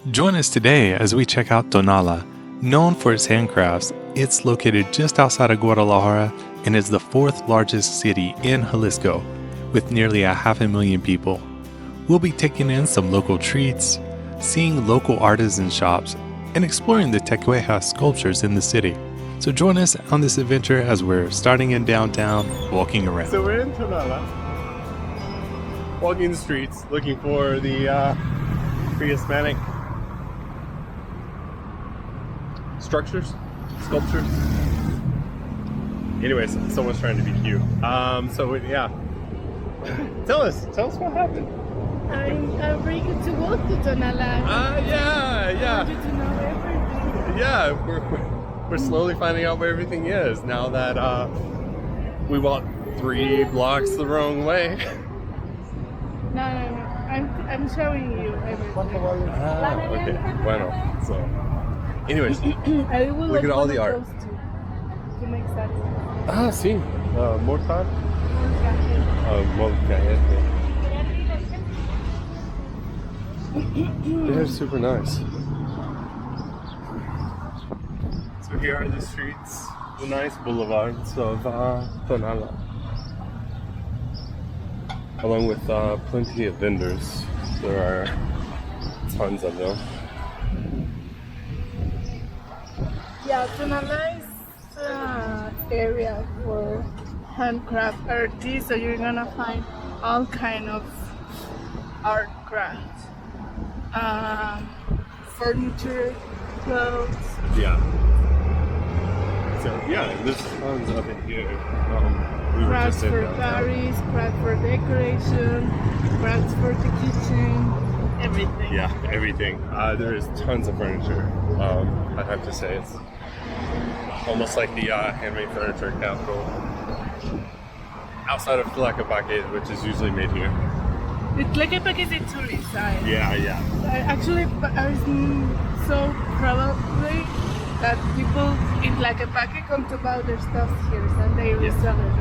Join us today as we check out Tonala. Known for its handcrafts, it's located just outside of Guadalajara and is the fourth largest city in Jalisco, with nearly 500,000 people. We'll be taking in some local treats, seeing local artisan shops, and exploring the Tecuexe sculptures in the city. So join us on this adventure as we're starting in downtown, walking around. So we're in Tonala, walking the streets, looking for the pre-Hispanic structures, sculptures. Anyways, someone's trying to be cute. Yeah. Tell us what happened. I'm very good to walk to Tonala. Yeah. I want you to know everything. Yeah, we're slowly finding out where everything is now that we walked 3 blocks the wrong way. No. I'm showing you everything. Okay. Bueno. So, anyways, I will look at all the art. To make sense. Sí. Mortar. Molcajete. They're super nice. So here are the streets, the nice boulevards of Tonala, along with plenty of vendors. There are tons of them. Yeah, Tonala is an area for handcraft artists, so you're gonna find all kind of art crafts. Furniture, clothes. Yeah. So yeah, there's tons of it here. We were Crafts just in for downtown. Paris, crafts for decoration, crafts for the kitchen, everything. Yeah, everything. There is tons of furniture. I'd have to say it's almost like the handmade furniture capital. Outside of Tlaquepaque, which is usually made here. The Tlaquepaque is a tourist side. Yeah. Actually, I so probably that people in Tlaquepaque come to buy their stuff here and they resell it.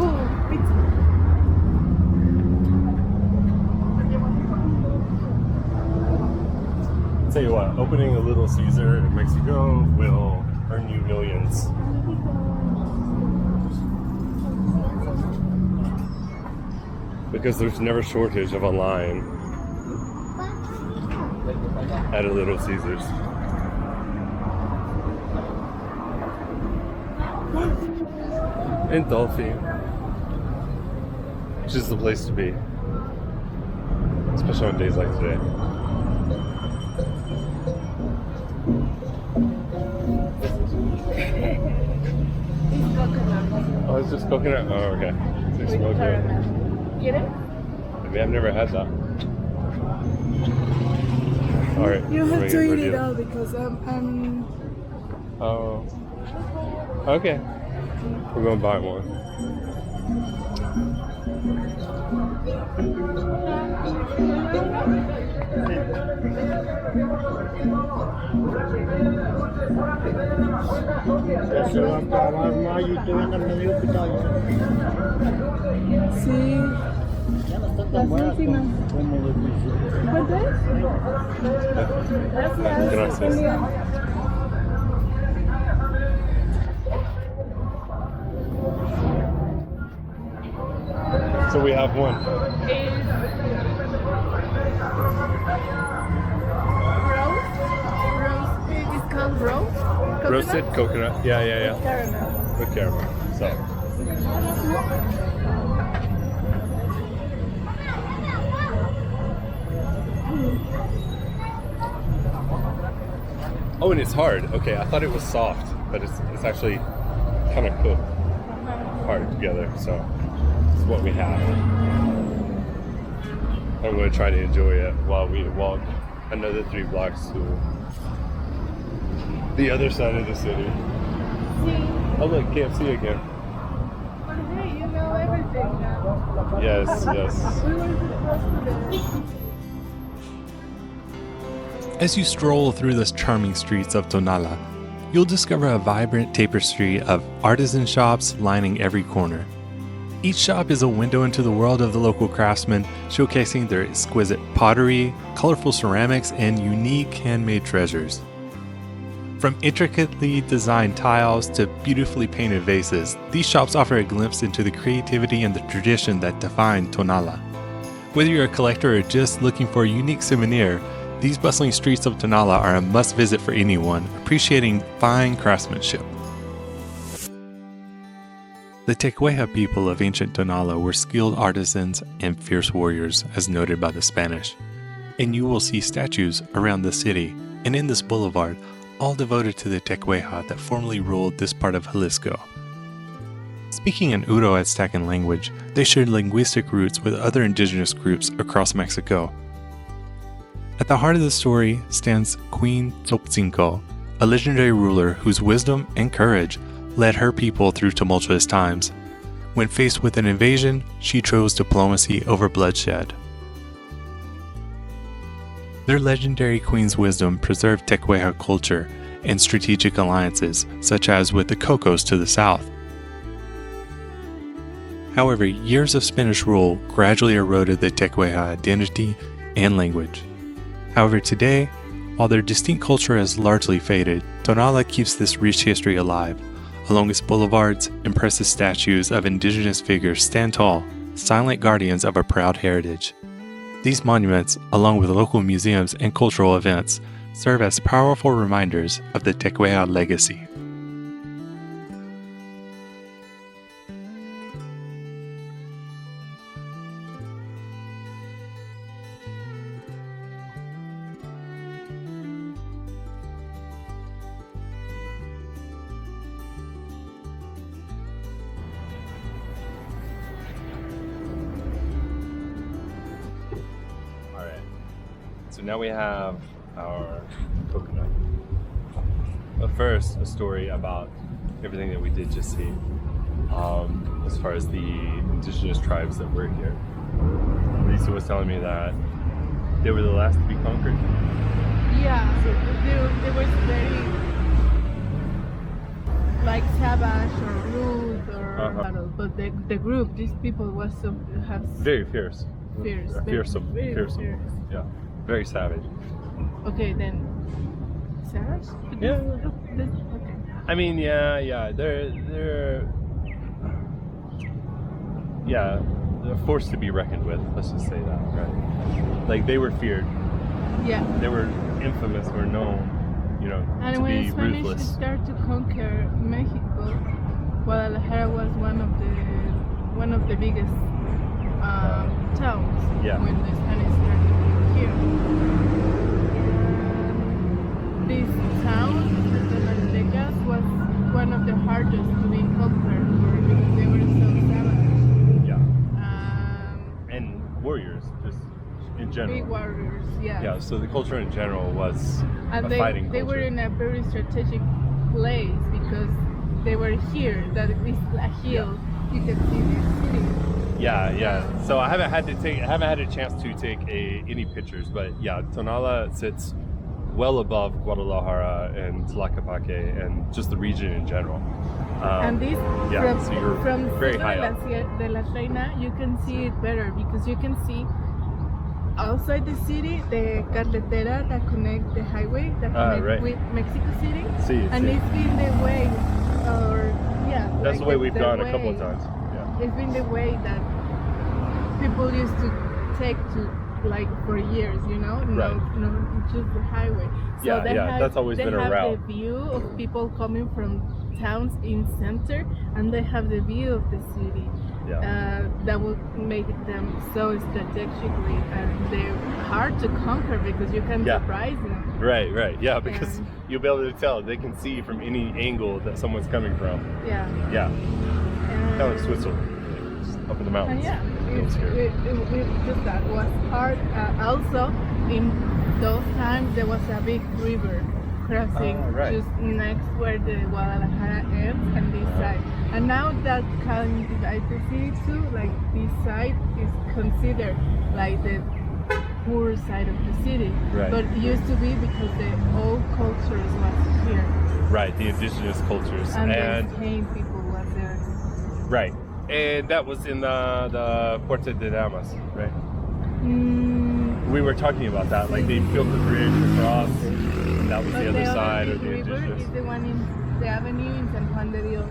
Ooh, pizza. Tell you what, opening a Little Caesar in Mexico will earn you millions. Because there's never shortage of a line at a Little Caesars. And Dolphy, which is the place to be, especially on days like today. It's coconut. Oh, it's just coconut? Oh, okay. It's With smoky. caramel. Get it? I mean, I've never had that. Alright. You have to eat it all. all because I'm Oh. Okay. We're gonna buy one. Sí. La última. ¿Cuánto es? Gracias. So we have one. It's called roast. Coconut? Roasted coconut. Yeah. Caramel. With caramel. So. Oh, and it's hard. Okay, I thought it was soft, but it's actually kind of cooked hard together. So this is what we have. I'm going to try to enjoy it while we walk another 3 blocks to the other side of the city. Oh look, KFC again. Hey, you know everything now. Yes. We were supposed to do. As you stroll through the charming streets of Tonala, you'll discover a vibrant tapestry of artisan shops lining every corner. Each shop is a window into the world of the local craftsmen, showcasing their exquisite pottery, colorful ceramics, and unique handmade treasures. From intricately designed tiles to beautifully painted vases, these shops offer a glimpse into the creativity and the tradition that define Tonala. Whether you're a collector or just looking for a unique souvenir, these bustling streets of Tonala are a must-visit for anyone appreciating fine craftsmanship. The Tecuexe people of ancient Tonala were skilled artisans and fierce warriors, as noted by the Spanish. And you will see statues around the city and in this boulevard, all devoted to the Tecuexe that formerly ruled this part of Jalisco. Speaking an Uro-Aztecan language, they shared linguistic roots with other indigenous groups across Mexico. At the heart of the story stands Queen Tzopcinco, a legendary ruler whose wisdom and courage led her people through tumultuous times. When faced with an invasion, she chose diplomacy over bloodshed. Their legendary queen's wisdom preserved Tecuexe culture and strategic alliances, such as with the Cocos to the south. However, years of Spanish rule gradually eroded the Tecuexe identity and language. However, today, while their distinct culture has largely faded, Tonala keeps this rich history alive. Along its boulevards, impressive statues of indigenous figures stand tall, silent guardians of a proud heritage. These monuments, along with local museums and cultural events, serve as powerful reminders of the Tecuexe legacy. So now we have our coconut. But first, a story about everything that we did just see. As far as the indigenous tribes that were here. Lisa was telling me that they were the last to be conquered. Yeah, there was very like savage or rude or battle, but the group, these people was so have very fierce. fearsome. Yeah. Very savage. Okay, then savage? Yeah. Okay. I mean, they're forced to be reckoned with. Let's just say that, right? Like they were feared. Yeah. They were infamous or known, and to when be Spanish ruthless. started to conquer Mexico, Guadalajara was one of the biggest towns. Yeah. When the Spanish started here. This town, the Tecuexe, was one of the hardest to be conquered because they were so savage. Yeah. And warriors, just in general. Big warriors, yeah. Yeah, so the culture in general was And a they fighting culture. they were in a very strategic place because they were here. That is a hill. You can see the city. Yeah. So I haven't had a chance to take any pictures, but yeah, Tonala sits well above Guadalajara and Tlaquepaque and just the region in general. And this so you're from very Cerro high de up. de la Reina, you can see it better because you can see outside the city the carretera that connect the highway that connect right. with Mexico City. See. It's been the way, That's like the way we've gone a way- couple of times. Yeah. It's been the way that people used to take to like for years, Right. No, just the highway. So they have, that's always been a They route. have the view of people coming from towns in center, and they have the view of the city. Yeah. That will make them so strategically, and they're hard to conquer because you can Yeah. surprise them. Right. Yeah, because And- you'll be able to tell. They can see from any angle that someone's coming from. Yeah. Yeah. And, Kind of like Switzerland, just up in the mountains. And It was here. just that was hard. Also, in those times there was a big river crossing right. just next where the Guadalajara ends and this side. And now that can divide the city too. Like this side is considered like the poor side of the city, Right. but it used to be because the old cultures was here Right, the indigenous cultures. and the Spain people was there. Right. And that was in the Puerta de Damas, right? Mm, We were talking about that, like they built the bridge across, and that was but the other side other of the big river indigenous. is the one in the avenue in San Juan de Dios.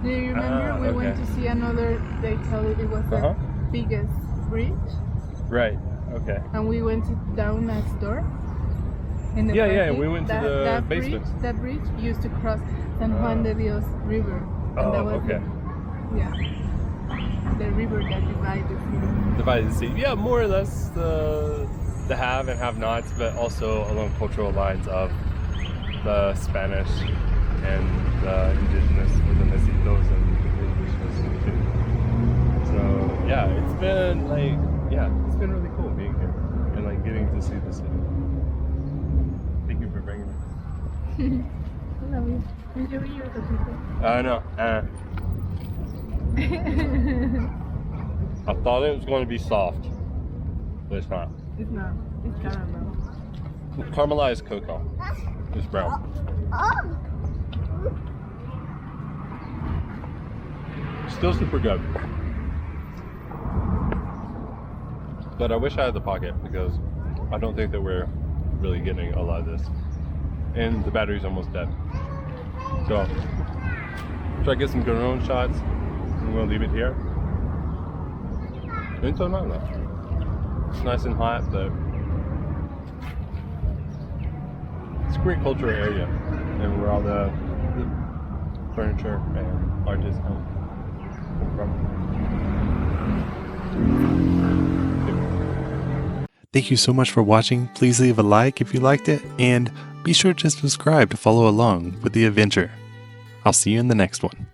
Do you remember we went okay. to see another? They told it was Uh-huh. the biggest bridge, Right. Okay. and we went down next door. In the Yeah, yeah. parking. We went to the that basement. Bridge, that bridge used to cross San Juan de Dios River, and that was okay. the river that divides the city. Divided the city. Yeah, more or less the have and have-nots, but also along cultural lines of the Spanish and the indigenous, or the mestizos and the indigenous too. So yeah, it's been it's been really cool being here and like getting to see the city. Thank you for bringing me. I love you. Enjoy your people. I know. I thought it was going to be soft, but it's not. It's not. It's caramel. It's caramelized cocoa. It's brown. Still super good. But I wish I had the pocket because I don't think that we're really getting a lot of this. And the battery's almost dead. So, try to get some drone shots. I'm going to leave it here. In Tonala. It's nice and hot, but it's a great cultural area. And where all the furniture and artists come from. Thank you so much for watching. Please leave a like if you liked it, and be sure to subscribe to follow along with the adventure. I'll see you in the next one.